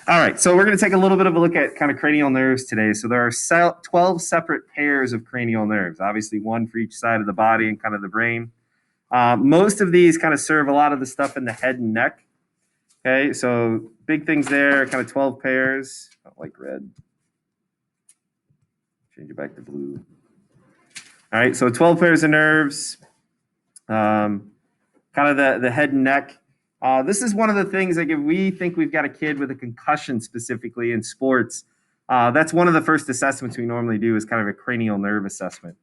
All right, so we're going to take a little bit of a look at kind of cranial nerves today. So there are 12 separate pairs of cranial nerves, obviously one for each side of the body and kind of the brain. Most of these kind of serve a lot of the stuff in the head and neck. Okay, so big things there, kind of 12 pairs. I don't like red. Change it back to blue. All right, so 12 pairs of nerves, kind of the head and neck. This is one of the things, like if we think we've got a kid with a concussion specifically in sports, that's one of the first assessments we normally do is kind of a cranial nerve assessment.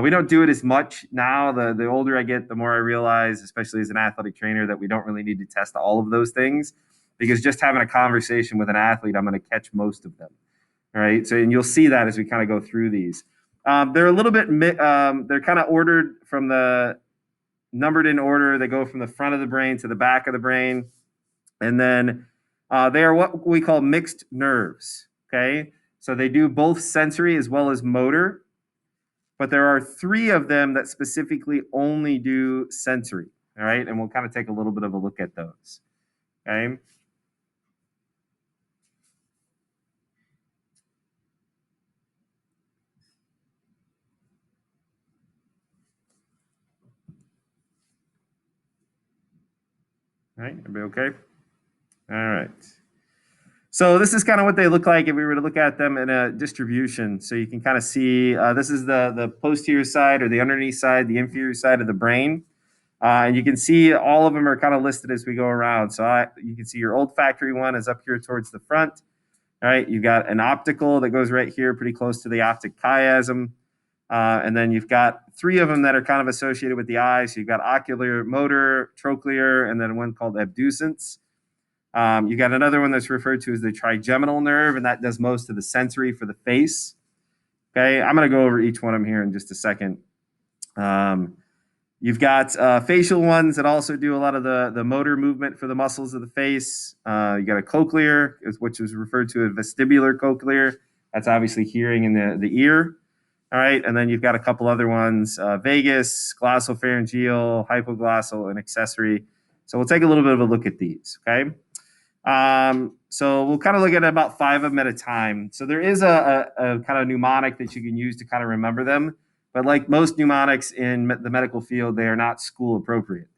We don't do it as much now. The older I get, the more I realize, especially as an athletic trainer, that we don't really need to test all of those things because just having a conversation with an athlete, I'm going to catch most of them. All right. So, and you'll see that as we kind of go through these. They're a little bit, they're kind of ordered from the numbered in order. They go from the front of the brain to the back of the brain. And then they are what we call mixed nerves. Okay. So they do both sensory as well as motor, but there are three of them that specifically only do sensory. All right. And we'll kind of take a little bit of a look at those. Okay. All right. Everybody okay? All right. So this is kind of what they look like if we were to look at them in a distribution. So you can kind of see this is the posterior side or the underneath side, the inferior side of the brain. And you can see all of them are kind of listed as we go around. So you can see your olfactory one is up here towards the front. All right, you've got an optical that goes right here, pretty close to the optic chiasm. And then you've got three of them that are kind of associated with the eye. So you've got ocular, motor, trochlear, and then one called abducens. You got another one that's referred to as the trigeminal nerve, and that does most of the sensory for the face. Okay, I'm going to go over each one of them here in just a second. You've got facial ones that also do a lot of the motor movement for the muscles of the face. You got a cochlear, which is referred to as vestibular cochlear. That's obviously hearing in the ear. All right, and then you've got a couple other ones: vagus, glossopharyngeal, hypoglossal, and accessory. So we'll take a little bit of a look at these. Okay. So we'll kind of look at about five of them at a time. So there is a kind of mnemonic that you can use to kind of remember them. But like most mnemonics in the medical field, they are not school appropriate.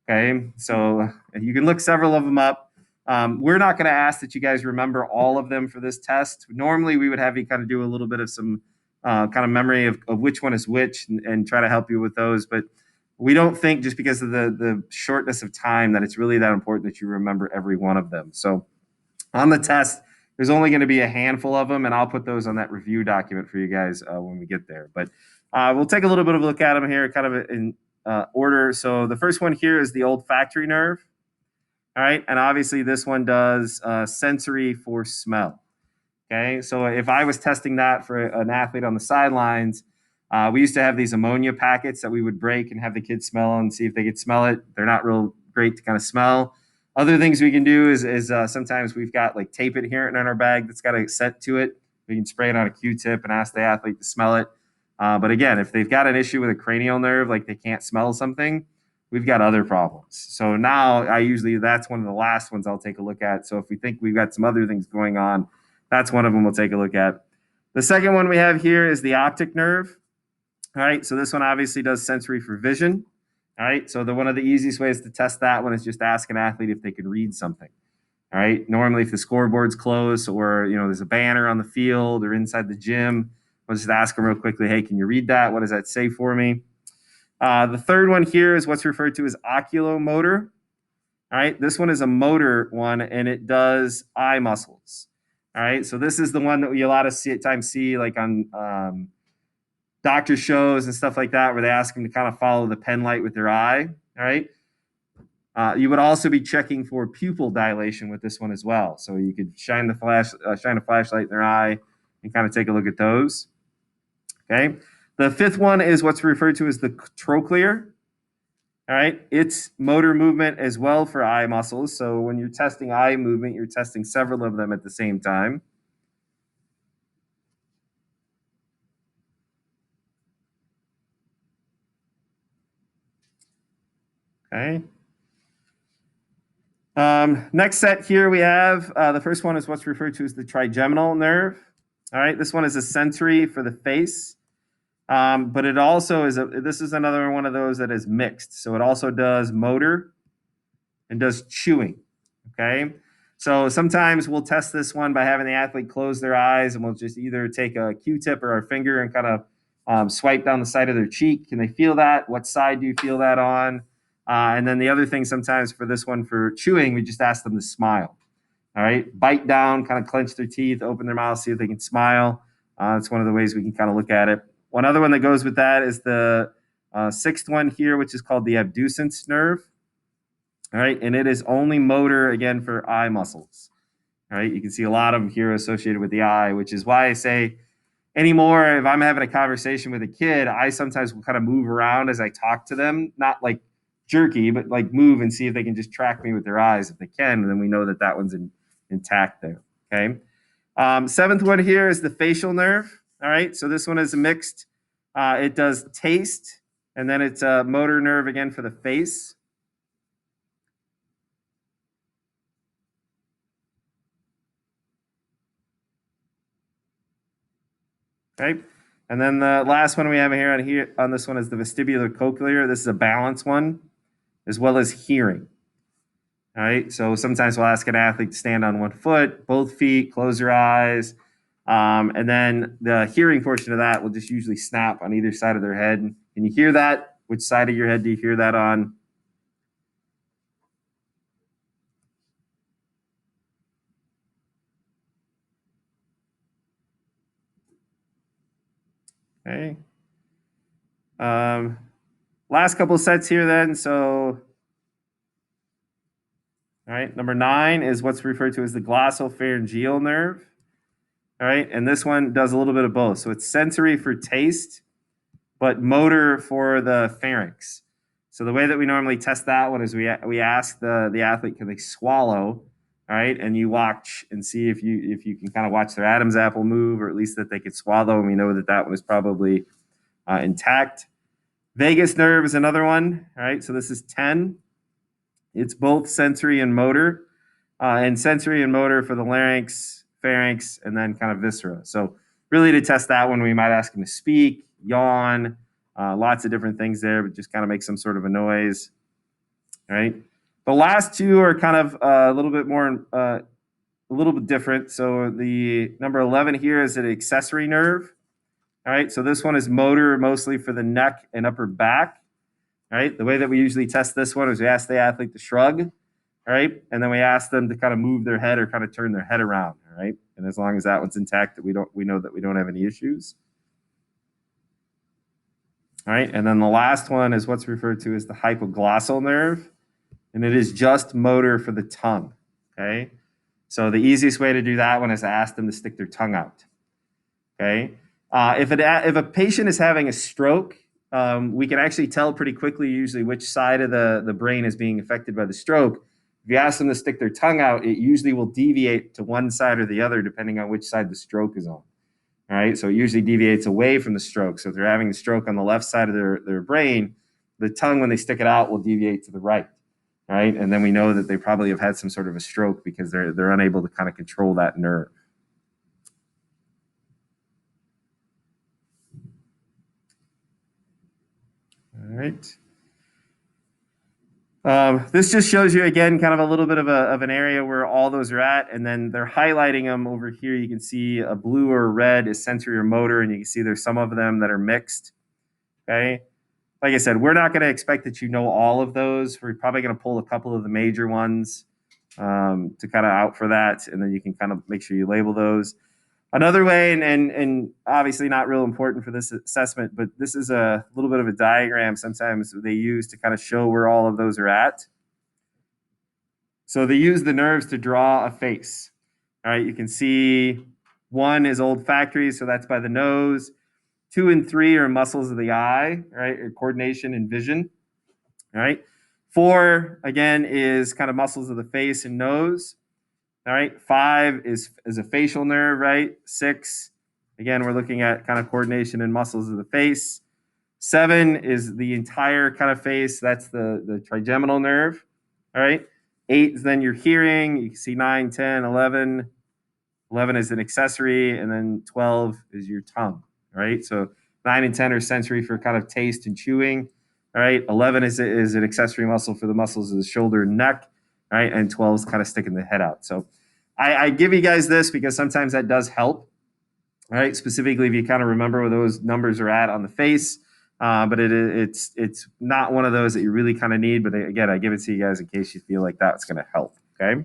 Okay. So you can look several of them up. We're not going to ask that you guys remember all of them for this test. Normally, we would have you kind of do a little bit of some kind of memory of which one is which and try to help you with those. But we don't think just because of the shortness of time that it's really that important that you remember every one of them. So on the test, there's only going to be a handful of them, and I'll put those on that review document for you guys when we get there. But we'll take a little bit of a look at them here, kind of in order. So the first one here is the olfactory nerve. All right, and obviously this one does sensory for smell. Okay, so if I was testing that for an athlete on the sidelines, we used to have these ammonia packets that we would break and have the kids smell and see if they could smell it. They're not real great to kind of smell. Other things we can do is sometimes we've got like tape adherent in our bag that's got a scent to it. We can spray it on a Q-tip and ask the athlete to smell it. But again, if they've got an issue with a cranial nerve, like they can't smell something, we've got other problems. So now that's one of the last ones I'll take a look at. So if we think we've got some other things going on, that's one of them we'll take a look at. The second one we have here is the optic nerve. All right, so this one obviously does sensory for vision. All right, so one of the easiest ways to test that one is just ask an athlete if they can read something. All right, normally if the scoreboard's close or there's a banner on the field or inside the gym, we'll just ask them real quickly, hey, can you read that? What does that say for me? The third one here is what's referred to as oculomotor. All right, this one is a motor one, and it does eye muscles. All right, so this is the one that we a lot of times see like on doctor shows and stuff like that, where they ask them to kind of follow the pen light with their eye. All right. You would also be checking for pupil dilation with this one as well. So you could shine a flashlight in their eye and kind of take a look at those. Okay. The fifth one is what's referred to as the trochlear. All right. It's motor movement as well for eye muscles. So when you're testing eye movement, you're testing several of them at the same time. Okay. Next set here we have the first one is what's referred to as the trigeminal nerve. All right, this one is a sensory for the face, but it also is this is another one of those that is mixed. So it also does motor and does chewing. Okay, so sometimes we'll test this one by having the athlete close their eyes, and we'll just either take a Q-tip or our finger and kind of swipe down the side of their cheek. Can they feel that? What side do you feel that on? And then the other thing sometimes for this one for chewing, we just ask them to smile. All right, bite down, kind of clench their teeth, open their mouth, see if they can smile. It's one of the ways we can kind of look at it. One other one that goes with that is the sixth one here, which is called the abducens nerve. All right, and it is only motor again for eye muscles. All right, you can see a lot of them here associated with the eye, which is why I say anymore, if I'm having a conversation with a kid, I sometimes will kind of move around as I talk to them, not like jerky, but like move and see if they can just track me with their eyes. If they can, then we know that that one's intact there. Okay. Seventh one here is the facial nerve. All right, so this one is a mixed. It does taste, and then it's a motor nerve again for the face. Okay. And then the last one we have here on this one is the vestibular cochlear. This is a balance one, as well as hearing. All right. So sometimes we'll ask an athlete to stand on one foot, both feet, close your eyes. And then the hearing portion of that will just usually snap on either side of their head. Can you hear that? Which side of your head do you hear that on? Okay. Last couple sets here then. So, all right, number 9 is what's referred to as the glossopharyngeal nerve. All right, and this one does a little bit of both. So it's sensory for taste, but motor for the pharynx. So the way that we normally test that one is we ask the athlete, can they swallow? All right, and you watch and see if you can kind of watch their Adam's apple move, or at least that they could swallow, and we know that that one is probably intact. Vagus nerve is another one. All right, so this is 10. It's both sensory and motor, and sensory and motor for the larynx, pharynx, and then kind of viscera. So really to test that one, we might ask them to speak, yawn, lots of different things there, but just kind of make some sort of a noise. All right. The last two are kind of a little bit more, a little bit different. So the number 11 here is an accessory nerve. All right. So this one is motor mostly for the neck and upper back. All right. The way that we usually test this one is we ask the athlete to shrug. All right. And then we ask them to kind of move their head or kind of turn their head around. All right. And as long as that one's intact, that we know that we don't have any issues. All right. And then the last one is what's referred to as the hypoglossal nerve. And it is just motor for the tongue. Okay. So the easiest way to do that one is to ask them to stick their tongue out. Okay. If a patient is having a stroke, we can actually tell pretty quickly usually which side of the brain is being affected by the stroke. If you ask them to stick their tongue out, it usually will deviate to one side or the other depending on which side the stroke is on. All right, so it usually deviates away from the stroke. So if they're having a stroke on the left side of their brain, the tongue, when they stick it out, will deviate to the right. All right, and then we know that they probably have had some sort of a stroke because they're unable to kind of control that nerve. All right. This just shows you again kind of a little bit of an area where all those are at, and then they're highlighting them over here. You can see a blue or red is sensory or motor, and you can see there's some of them that are mixed. Okay, like I said, we're not going to expect that you know all of those. We're probably going to pull a couple of the major ones to kind of out for that, and then you can kind of make sure you label those. Another way, and obviously not real important for this assessment, but this is a little bit of a diagram sometimes they use to kind of show where all of those are at. So they use the nerves to draw a face. All right, you can see 1 is olfactory, so that's by the nose. 2 and 3 are muscles of the eye, right, or coordination and vision. All right. 4, again, is kind of muscles of the face and nose. All right. 5 is a facial nerve, right? 6, again, we're looking at kind of coordination and muscles of the face. 7 is the entire kind of face. That's the trigeminal nerve. All right. 8 is then your hearing. You can see 9, 10, 11. 11 is an accessory, and then 12 is your tongue, right? So 9 and 10 are sensory for kind of taste and chewing, all right? 11 is an accessory muscle for the muscles of the shoulder and neck, right? And 12 is kind of sticking the head out. So I give you guys this because sometimes that does help, right? Specifically, if you kind of remember where those numbers are at on the face. But it's not one of those that you really kind of need. But again, I give it to you guys in case you feel like that's going to help. Okay.